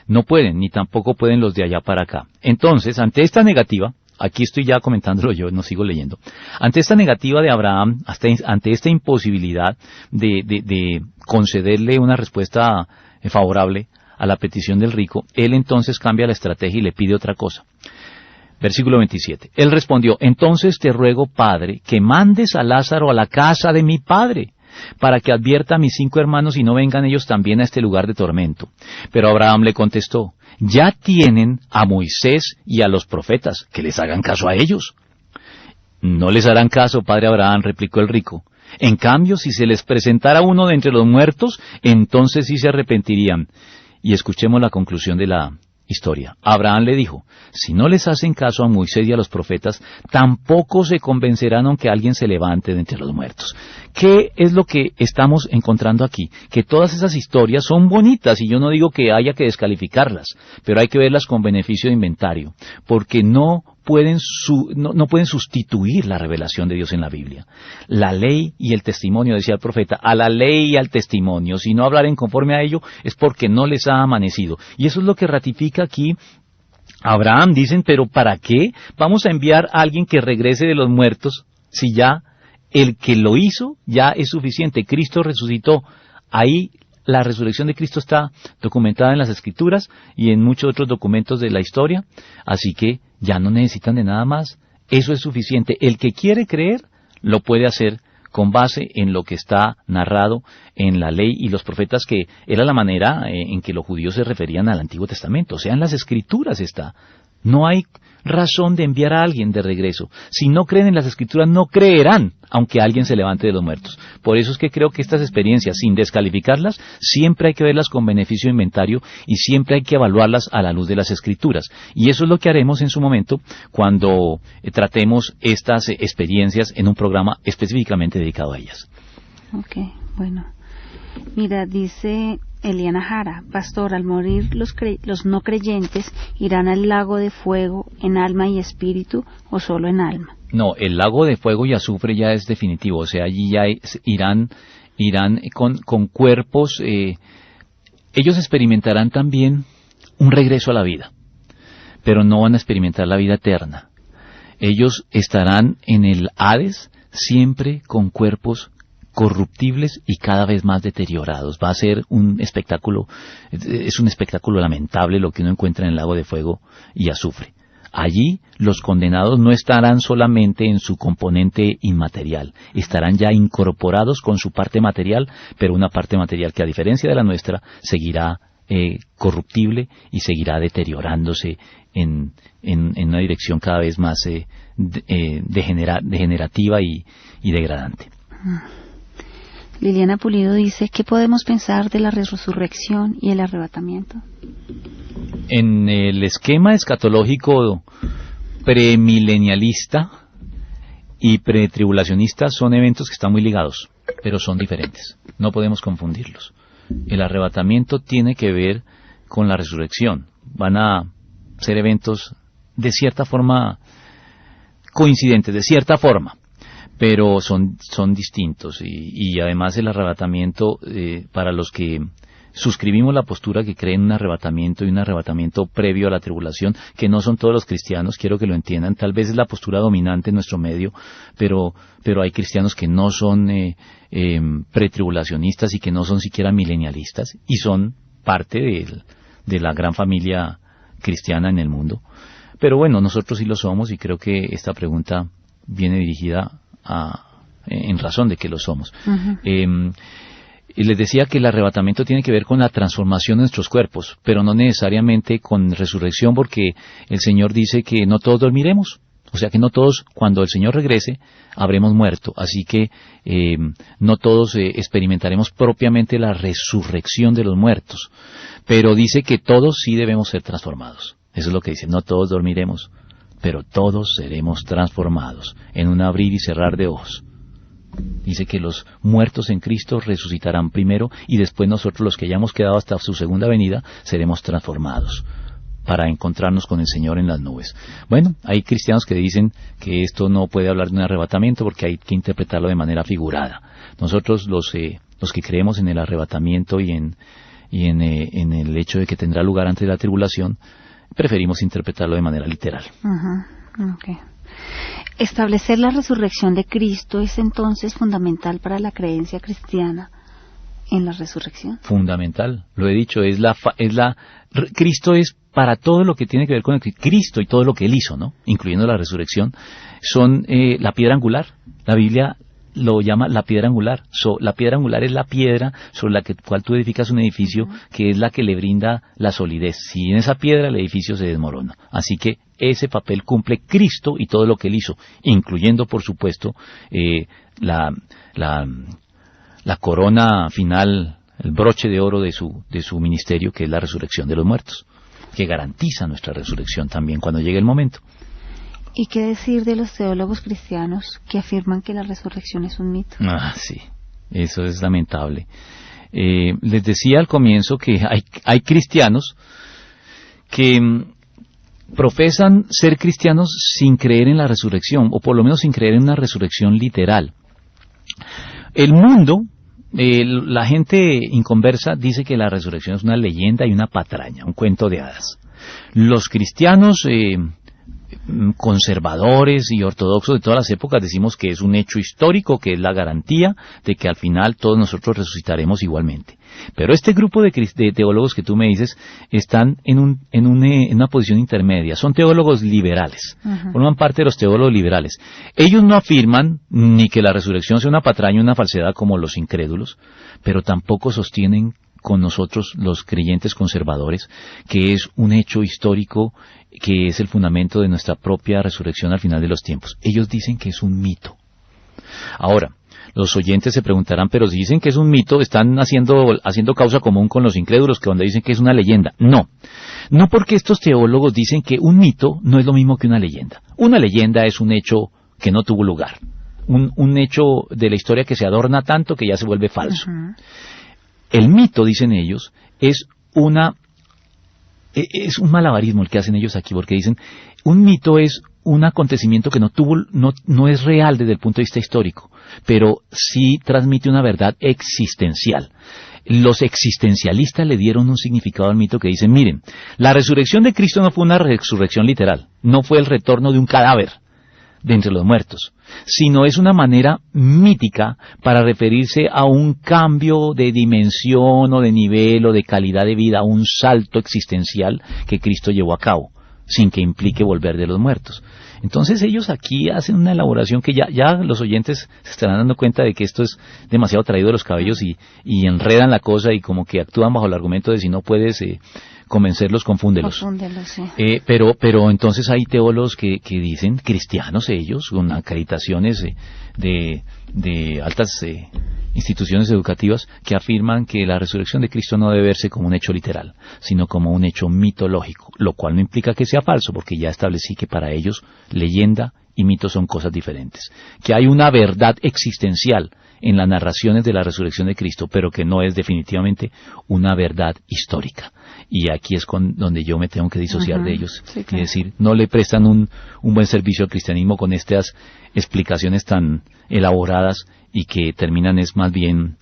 no pueden, ni tampoco pueden los de allá para acá. Entonces, ante esta negativa, aquí estoy ya comentándolo yo, no sigo leyendo, ante esta negativa de Abraham, ante esta imposibilidad de concederle una respuesta favorable a la petición del rico, él entonces cambia la estrategia y le pide otra cosa. Versículo 27. Él respondió: Entonces te ruego, Padre, que mandes a Lázaro a la casa de mi padre, para que advierta a mis 5 hermanos y no vengan ellos también a este lugar de tormento. Pero Abraham le contestó: Ya tienen a Moisés y a los profetas, que les hagan caso a ellos. No les harán caso, padre Abraham, replicó el rico. En cambio, si se les presentara uno de entre los muertos, entonces sí se arrepentirían. Y escuchemos la conclusión de la historia. Abraham le dijo: si no les hacen caso a Moisés y a los profetas, tampoco se convencerán aunque alguien se levante de entre los muertos. ¿Qué es lo que estamos encontrando aquí? Que todas esas historias son bonitas, y yo no digo que haya que descalificarlas, pero hay que verlas con beneficio de inventario, porque no pueden sustituir la revelación de Dios en la Biblia. La ley y el testimonio, decía el profeta, a la ley y al testimonio. Si no hablaren conforme a ello, es porque no les ha amanecido. Y eso es lo que ratifica aquí Abraham. Dicen: pero ¿para qué vamos a enviar a alguien que regrese de los muertos si ya el que lo hizo ya es suficiente? Cristo resucitó. Ahí la resurrección de Cristo está documentada en las Escrituras y en muchos otros documentos de la historia, así que ya no necesitan de nada más. Eso es suficiente. El que quiere creer lo puede hacer con base en lo que está narrado en la ley y los profetas, que era la manera en que los judíos se referían al Antiguo Testamento. O sea, en las Escrituras está. No hay razón de enviar a alguien de regreso. Si no creen en las Escrituras, no creerán, aunque alguien se levante de los muertos. Por eso es que creo que estas experiencias, sin descalificarlas, siempre hay que verlas con beneficio de inventario y siempre hay que evaluarlas a la luz de las Escrituras. Y eso es lo que haremos en su momento cuando tratemos estas experiencias en un programa específicamente dedicado a ellas. Ok, bueno. Mira, dice Eliana Jara: Pastor, al morir los no creyentes, ¿irán al lago de fuego en alma y espíritu o solo en alma? No, el lago de fuego y azufre ya es definitivo, o sea, allí ya irán con cuerpos, ellos experimentarán también un regreso a la vida, pero no van a experimentar la vida eterna. Ellos estarán en el Hades siempre con cuerpos corruptibles y cada vez más deteriorados. Va a ser un espectáculo, es un espectáculo lamentable lo que uno encuentra en el lago de fuego y azufre. Allí los condenados no estarán solamente en su componente inmaterial, estarán ya incorporados con su parte material, pero una parte material que, a diferencia de la nuestra, seguirá corruptible y seguirá deteriorándose en una dirección cada vez más degenerativa y degradante. Liliana Pulido dice: ¿qué podemos pensar de la resurrección y el arrebatamiento? En el esquema escatológico premilenialista y pretribulacionista son eventos que están muy ligados, pero son diferentes. No podemos confundirlos. El arrebatamiento tiene que ver con la resurrección. Van a ser eventos de cierta forma coincidentes, de cierta forma, pero son distintos, y además el arrebatamiento, para los que suscribimos la postura que cree en un arrebatamiento y un arrebatamiento previo a la tribulación, que no son todos los cristianos, quiero que lo entiendan, tal vez es la postura dominante en nuestro medio, pero hay cristianos que no son pretribulacionistas y que no son siquiera milenialistas y son parte de la gran familia cristiana en el mundo. Pero bueno, nosotros sí lo somos y creo que esta pregunta viene dirigida en razón de que lo somos. Uh-huh. Y les decía que el arrebatamiento tiene que ver con la transformación de nuestros cuerpos, pero no necesariamente con resurrección, porque el Señor dice que no todos dormiremos. O sea que no todos, cuando el Señor regrese, habremos muerto. Así que no todos experimentaremos propiamente la resurrección de los muertos. Pero dice que todos sí debemos ser transformados. Eso es lo que dice, no todos dormiremos, pero todos seremos transformados en un abrir y cerrar de ojos. Dice que los muertos en Cristo resucitarán primero y después nosotros los que hayamos quedado hasta su segunda venida seremos transformados para encontrarnos con el Señor en las nubes. Bueno, hay cristianos que dicen que esto no puede hablar de un arrebatamiento porque hay que interpretarlo de manera figurada. Nosotros los que creemos en el arrebatamiento y en el hecho de que tendrá lugar antes de la tribulación, preferimos interpretarlo de manera literal. Uh-huh. Okay. Establecer la resurrección de Cristo es entonces fundamental para la creencia cristiana en la resurrección. Fundamental, lo he dicho, Cristo es para todo lo que tiene que ver con el Cristo y todo lo que Él hizo, ¿no? Incluyendo la resurrección, son la piedra angular. La Biblia lo llama la piedra angular. La piedra angular es la piedra sobre la cual tú edificas un edificio, uh-huh, que es la que le brinda la solidez. Sin esa piedra el edificio se desmorona. Así que ese papel cumple Cristo y todo lo que Él hizo, incluyendo, por supuesto, la corona final, el broche de oro de su ministerio, que es la resurrección de los muertos, que garantiza nuestra resurrección también cuando llegue el momento. ¿Y qué decir de los teólogos cristianos que afirman que la resurrección es un mito? Sí, eso es lamentable. Les decía al comienzo que hay cristianos que profesan ser cristianos sin creer en la resurrección, o por lo menos sin creer en una resurrección literal. El mundo, la gente inconversa dice que la resurrección es una leyenda y una patraña, un cuento de hadas. Los cristianos conservadores y ortodoxos de todas las épocas decimos que es un hecho histórico, que es la garantía de que al final todos nosotros resucitaremos igualmente. Pero este grupo de teólogos que tú me dices están en una posición intermedia, son teólogos liberales, uh-huh, forman parte de los teólogos liberales. Ellos no afirman ni que la resurrección sea una patraña, una falsedad como los incrédulos, pero tampoco sostienen con nosotros los creyentes conservadores que es un hecho histórico, que es el fundamento de nuestra propia resurrección al final de los tiempos. Ellos dicen que es un mito. Ahora, los oyentes se preguntarán, pero si dicen que es un mito, están haciendo causa común con los incrédulos que cuando dicen que es una leyenda. No porque estos teólogos dicen que un mito no es lo mismo que una leyenda. Una leyenda es un hecho que no tuvo lugar, un hecho de la historia que se adorna tanto que ya se vuelve falso. Uh-huh. El mito, dicen ellos, es un malabarismo el que hacen ellos aquí, porque dicen, un mito es un acontecimiento que no es real desde el punto de vista histórico, pero sí transmite una verdad existencial. Los existencialistas le dieron un significado al mito que dicen, miren, la resurrección de Cristo no fue una resurrección literal, no fue el retorno de un cadáver de entre los muertos, sino es una manera mítica para referirse a un cambio de dimensión o de nivel o de calidad de vida, a un salto existencial que Cristo llevó a cabo, sin que implique volver de los muertos. Entonces ellos aquí hacen una elaboración que ya los oyentes se estarán dando cuenta de que esto es demasiado traído de los cabellos y enredan la cosa y como que actúan bajo el argumento de si no puedes convencerlos, confúndelos. Sí. Pero entonces hay teólogos que dicen, cristianos ellos, con acreditaciones de altas instituciones educativas, que afirman que la resurrección de Cristo no debe verse como un hecho literal, sino como un hecho mitológico, lo cual no implica que sea falso, porque ya establecí que para ellos leyenda y mito son cosas diferentes, que hay una verdad existencial en las narraciones de la resurrección de Cristo, pero que no es definitivamente una verdad histórica. Y aquí es donde yo me tengo que disociar, uh-huh, de ellos, sí, claro, y decir, no le prestan un buen servicio al cristianismo con estas explicaciones tan elaboradas y que terminan es más bien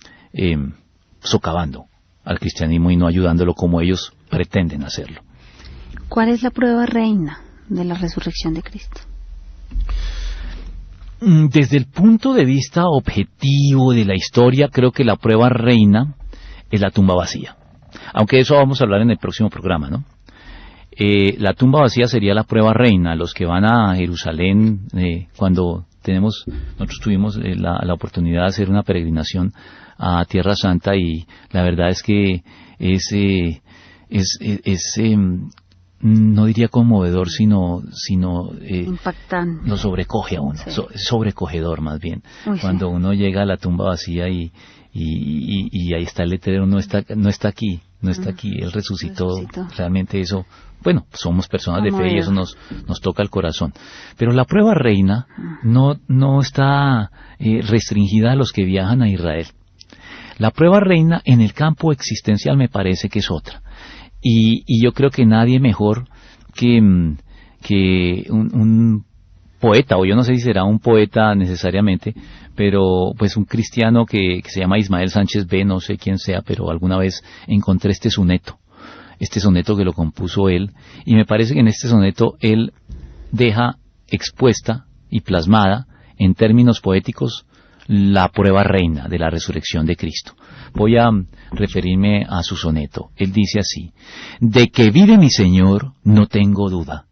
socavando al cristianismo y no ayudándolo como ellos pretenden hacerlo. ¿Cuál es la prueba reina de la resurrección de Cristo? Desde el punto de vista objetivo de la historia, creo que la prueba reina es la tumba vacía. Aunque de eso vamos a hablar en el próximo programa, ¿no? La tumba vacía sería la prueba reina. Los que van a Jerusalén, nosotros tuvimos la oportunidad de hacer una peregrinación a Tierra Santa, y la verdad es que no diría conmovedor, sino impactante. Lo sobrecoge a uno, sí. Sobrecogedor más bien. Cuando sí. Uno llega a la tumba vacía y ahí está el letrero, no está aquí, Él resucitó. Realmente eso, bueno, somos personas de fe y eso nos toca el corazón. Pero la prueba reina no está restringida a los que viajan a Israel. La prueba reina en el campo existencial me parece que es otra. Y yo creo que nadie mejor que un poeta, o yo no sé si será un poeta necesariamente, pero pues un cristiano que se llama Ismael Sánchez B., no sé quién sea, pero alguna vez encontré este soneto que lo compuso él, y me parece que en este soneto él deja expuesta y plasmada en términos poéticos la prueba reina de la resurrección de Cristo. Voy a referirme a su soneto. Él dice así: de que vive mi Señor no tengo duda.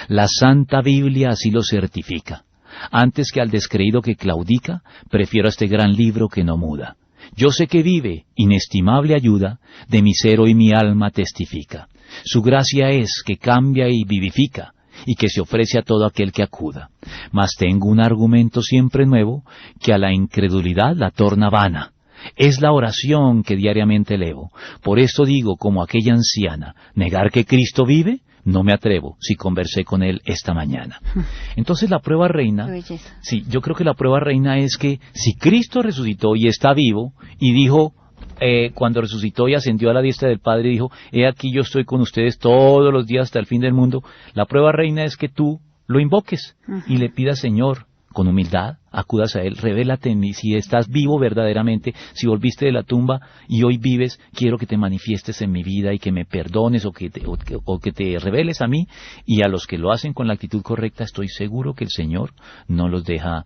La Santa Biblia así lo certifica. Antes que al descreído que claudica, prefiero a este gran libro que no muda. Yo sé que vive, inestimable ayuda, de mi ser hoy mi alma testifica. Su gracia es que cambia y vivifica, y que se ofrece a todo aquel que acuda. Mas tengo un argumento siempre nuevo, que a la incredulidad la torna vana. Es la oración que diariamente elevo. Por esto digo, como aquella anciana, negar que Cristo vive, no me atrevo, si conversé con Él esta mañana. Entonces la prueba reina, sí, yo creo que la prueba reina es que si Cristo resucitó y está vivo, y dijo, cuando resucitó y ascendió a la diestra del Padre, dijo, he aquí yo estoy con ustedes todos los días hasta el fin del mundo, la prueba reina es que tú lo invoques y le pidas: Señor, con humildad, acudas a Él, revélate en mí, si estás vivo verdaderamente, si volviste de la tumba y hoy vives, quiero que te manifiestes en mi vida y que me perdones o que te reveles a mí, y a los que lo hacen con la actitud correcta, estoy seguro que el Señor no los deja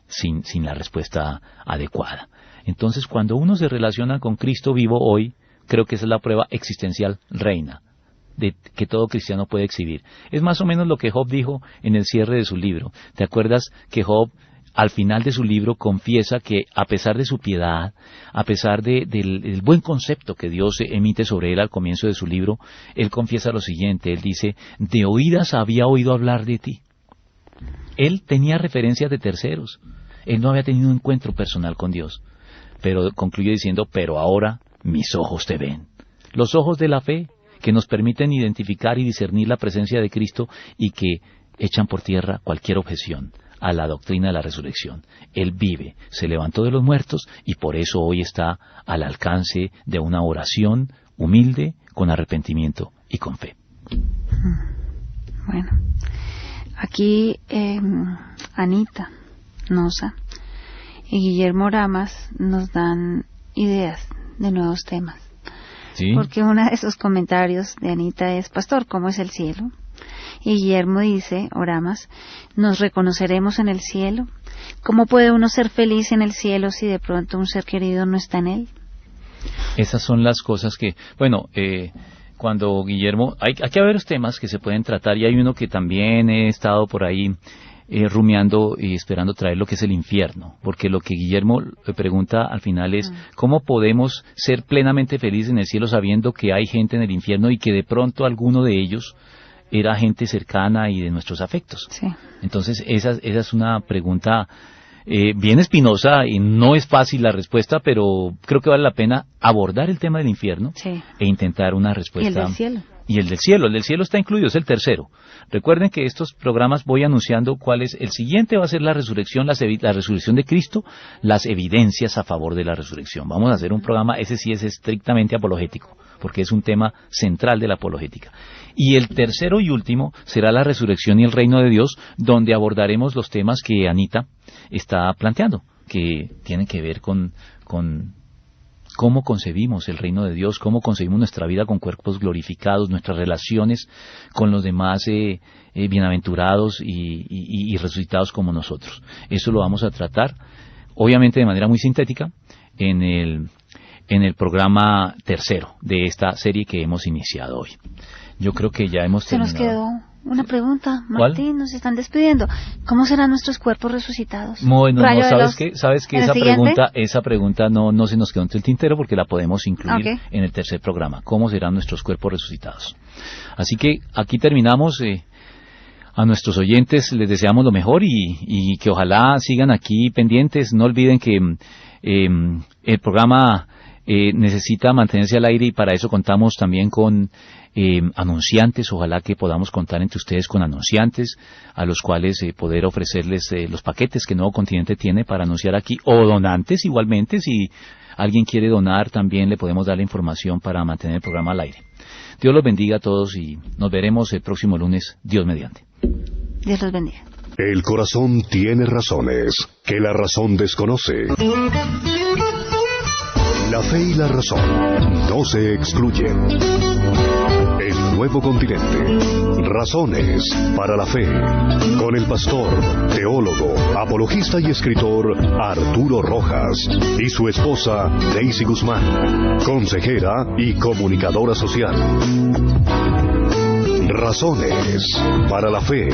sin la respuesta adecuada. Entonces, cuando uno se relaciona con Cristo vivo hoy, creo que esa es la prueba existencial reina de que todo cristiano puede exhibir. Es más o menos lo que Job dijo en el cierre de su libro. ¿Te acuerdas que Job, al final de su libro, confiesa que a pesar de su piedad, a pesar del buen concepto que Dios emite sobre él al comienzo de su libro, él confiesa lo siguiente? Él dice: de oídas había oído hablar de ti. Él tenía referencias de terceros. Él no había tenido un encuentro personal con Dios. Pero concluye diciendo: pero ahora mis ojos te ven. Los ojos de la fe, que nos permiten identificar y discernir la presencia de Cristo y que echan por tierra cualquier objeción a la doctrina de la resurrección. Él vive, se levantó de los muertos, y por eso hoy está al alcance de una oración humilde, con arrepentimiento y con fe. Bueno, aquí Anita Nosa y Guillermo Oramas nos dan ideas de nuevos temas. ¿Sí? Porque uno de esos comentarios de Anita es: pastor, ¿cómo es el cielo? Y Guillermo dice, Oramas, ¿nos reconoceremos en el cielo? ¿Cómo puede uno ser feliz en el cielo si de pronto un ser querido no está en él? Esas son las cosas que, cuando Guillermo, hay varios temas que se pueden tratar, y hay uno que también he estado por ahí rumiando y esperando traer, lo que es el infierno, porque lo que Guillermo le pregunta al final es: ¿cómo podemos ser plenamente felices en el cielo sabiendo que hay gente en el infierno y que de pronto alguno de ellos era gente cercana y de nuestros afectos? Sí. Entonces esa es una pregunta bien espinosa, y no es fácil la respuesta, pero creo que vale la pena abordar el tema del infierno, sí, e intentar una respuesta. ¿Y el del cielo? Y el del cielo está incluido, es el tercero. Recuerden que estos programas voy anunciando cuál es el siguiente. Va a ser la resurrección, la resurrección de Cristo, las evidencias a favor de la resurrección. Vamos a hacer un programa, ese sí es estrictamente apologético, porque es un tema central de la apologética. Y el tercero y último será la resurrección y el reino de Dios, donde abordaremos los temas que Anita está planteando, que tienen que ver con cómo concebimos el reino de Dios, cómo concebimos nuestra vida con cuerpos glorificados, nuestras relaciones con los demás bienaventurados y resucitados como nosotros. Eso lo vamos a tratar, obviamente de manera muy sintética, en el programa tercero de esta serie que hemos iniciado hoy. Yo creo que ya hemos terminado. Se nos quedó una pregunta, ¿Cuál? Martín, nos están despidiendo. ¿Cómo serán nuestros cuerpos resucitados? Bueno, no, ¿sabes qué? Esa pregunta no se nos quedó entre el tintero porque la podemos incluir en el tercer programa. ¿Cómo serán nuestros cuerpos resucitados? Así que aquí terminamos. A nuestros oyentes les deseamos lo mejor y que ojalá sigan aquí pendientes. No olviden que el programa necesita mantenerse al aire y para eso contamos también con anunciantes. Ojalá que podamos contar entre ustedes con anunciantes a los cuales poder ofrecerles los paquetes que Nuevo Continente tiene para anunciar aquí, o donantes igualmente. Si alguien quiere donar, también le podemos dar la información para mantener el programa al aire. Dios los bendiga a todos y nos veremos el próximo lunes, Dios mediante. Dios los bendiga. El corazón tiene razones que la razón desconoce. La fe y la razón no se excluyen. El Nuevo Continente. Razones para la fe. Con el pastor, teólogo, apologista y escritor Arturo Rojas y su esposa Daisy Guzmán, consejera y comunicadora social. Razones para la fe.